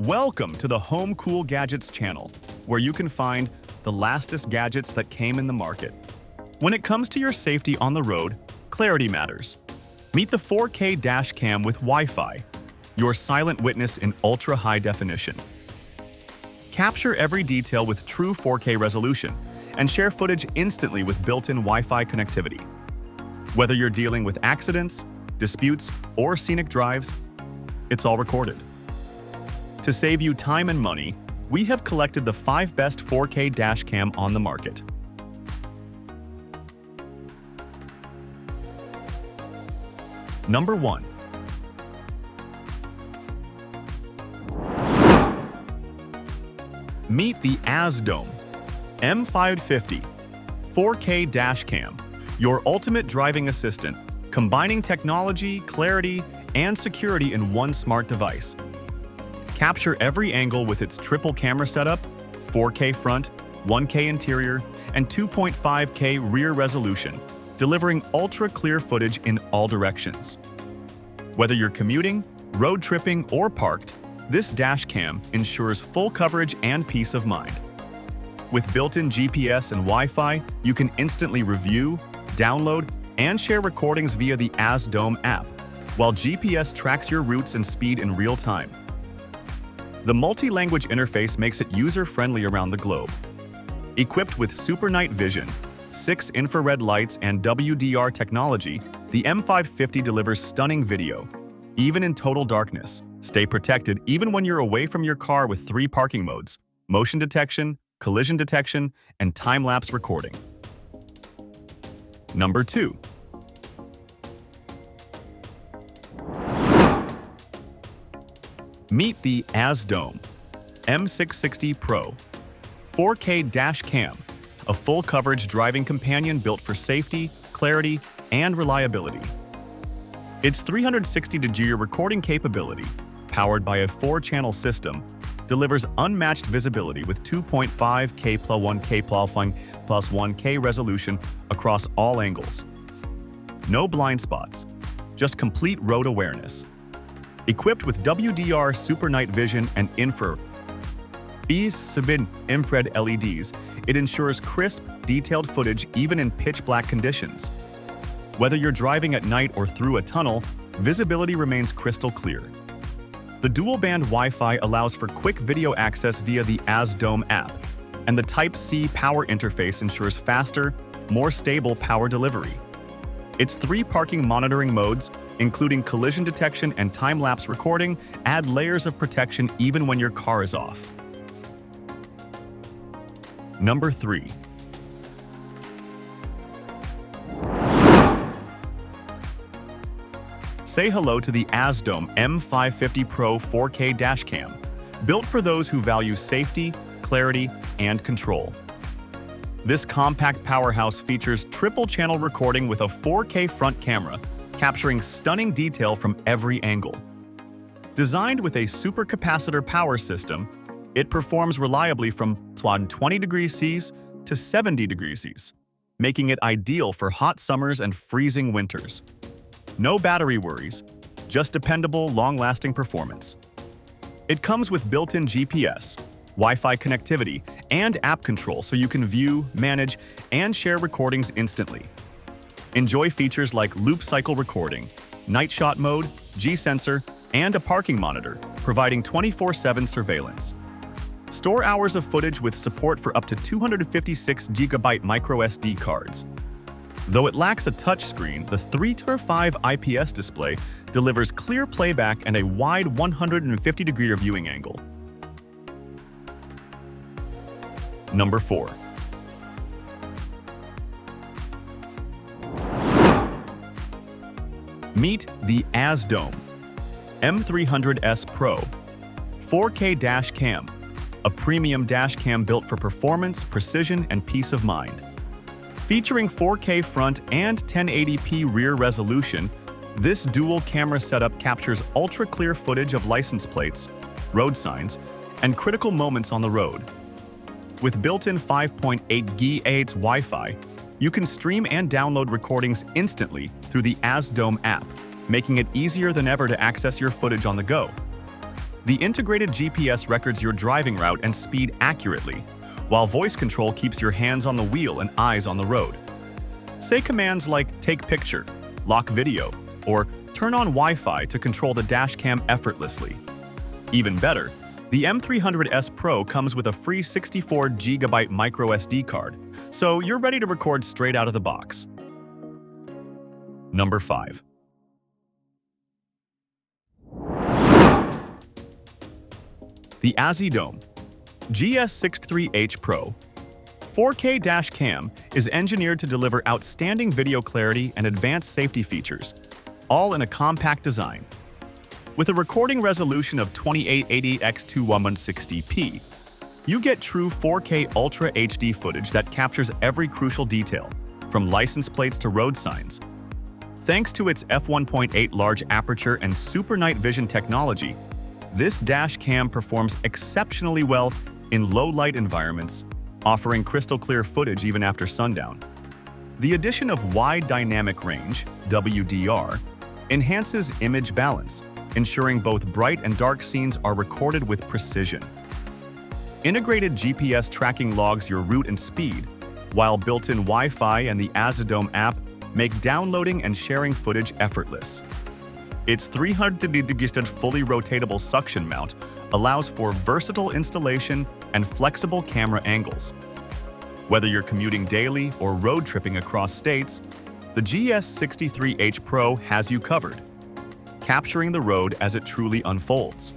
Welcome to the Home Cool Gadgets channel, where you can find the lastest gadgets that came in the market. When it comes to your safety on the road, clarity matters. Meet the 4K dash cam with Wi-Fi, your silent witness in ultra-high definition. Capture every detail with true 4K resolution and share footage instantly with built-in Wi-Fi connectivity. Whether you're dealing with accidents, disputes, or scenic drives, it's all recorded. To save you time and money, we have collected the 5 best 4K dash cam on the market. Number 1. Meet the AZDOME M550 4K dash cam, your ultimate driving assistant, combining technology, clarity, and security in one smart device. Capture every angle with its triple camera setup, 4K front, 1K interior, and 2.5K rear resolution, delivering ultra-clear footage in all directions. Whether you're commuting, road tripping, or parked, this dash cam ensures full coverage and peace of mind. With built-in GPS and Wi-Fi, you can instantly review, download, and share recordings via the AZDOME app, while GPS tracks your routes and speed in real time. The multi-language interface makes it user-friendly around the globe. Equipped with super night vision, 6 infrared lights, and WDR technology, the M550 delivers stunning video, even in total darkness. Stay protected even when you're away from your car with 3 parking modes: motion detection, collision detection, and time-lapse recording. Number 2. Meet the AZDOME M550 Pro 4K dash cam, a full-coverage driving companion built for safety, clarity, and reliability. Its 360-degree recording capability, powered by a 4-channel system, delivers unmatched visibility with 2.5K plus 1K resolution across all angles. No blind spots, just complete road awareness. Equipped with WDR Super Night Vision and infrared LEDs, it ensures crisp, detailed footage even in pitch-black conditions. Whether you're driving at night or through a tunnel, visibility remains crystal clear. The dual-band Wi-Fi allows for quick video access via the AZDOME app, and the Type-C power interface ensures faster, more stable power delivery. Its 3 parking monitoring modes, including collision detection and time-lapse recording, add layers of protection even when your car is off. Number 3. Say hello to the AZDOME M550 Pro 4K dash cam, built for those who value safety, clarity, and control. This compact powerhouse features triple-channel recording with a 4K front camera, capturing stunning detail from every angle. Designed with a supercapacitor power system, it performs reliably from 20 degrees C to 70 degrees C, making it ideal for hot summers and freezing winters. No battery worries, just dependable, long-lasting performance. It comes with built-in GPS, Wi-Fi connectivity, and app control so you can view, manage, and share recordings instantly. Enjoy features like loop cycle recording, night shot mode, G-sensor, and a parking monitor, providing 24/7 surveillance. Store hours of footage with support for up to 256GB microSD cards. Though it lacks a touchscreen, the 3:5 IPS display delivers clear playback and a wide 150-degree viewing angle. Number 4. Meet the AZDOME M300S Pro 4K dash cam, a premium dash cam built for performance, precision, and peace of mind. Featuring 4K front and 1080p rear resolution, this dual camera setup captures ultra-clear footage of license plates, road signs, and critical moments on the road. With built-in 5.8 GHz Wi-Fi, you can stream and download recordings instantly through the AZDOME app, making it easier than ever to access your footage on the go. The integrated GPS records your driving route and speed accurately, while voice control keeps your hands on the wheel and eyes on the road. Say commands like take picture, lock video, or turn on Wi-Fi to control the dashcam effortlessly. Even better, the M300S Pro comes with a free 64GB microSD card, so you're ready to record straight out of the box. Number 5. The AZDOME GS63H Pro 4K dashcam is engineered to deliver outstanding video clarity and advanced safety features, all in a compact design. With a recording resolution of 2880 x 2160p, you get true 4K Ultra HD footage that captures every crucial detail, from license plates to road signs. Thanks to its f1.8 large aperture and super night vision technology, this dash cam performs exceptionally well in low-light environments, offering crystal-clear footage even after sundown. The addition of wide dynamic range, WDR, enhances image balance, ensuring both bright and dark scenes are recorded with precision. Integrated GPS tracking logs your route and speed, while built-in Wi-Fi and the AZDOME app make downloading and sharing footage effortless. Its 300-degree fully rotatable suction mount allows for versatile installation and flexible camera angles. Whether you're commuting daily or road tripping across states, the GS63H Pro has you covered, capturing the road as it truly unfolds.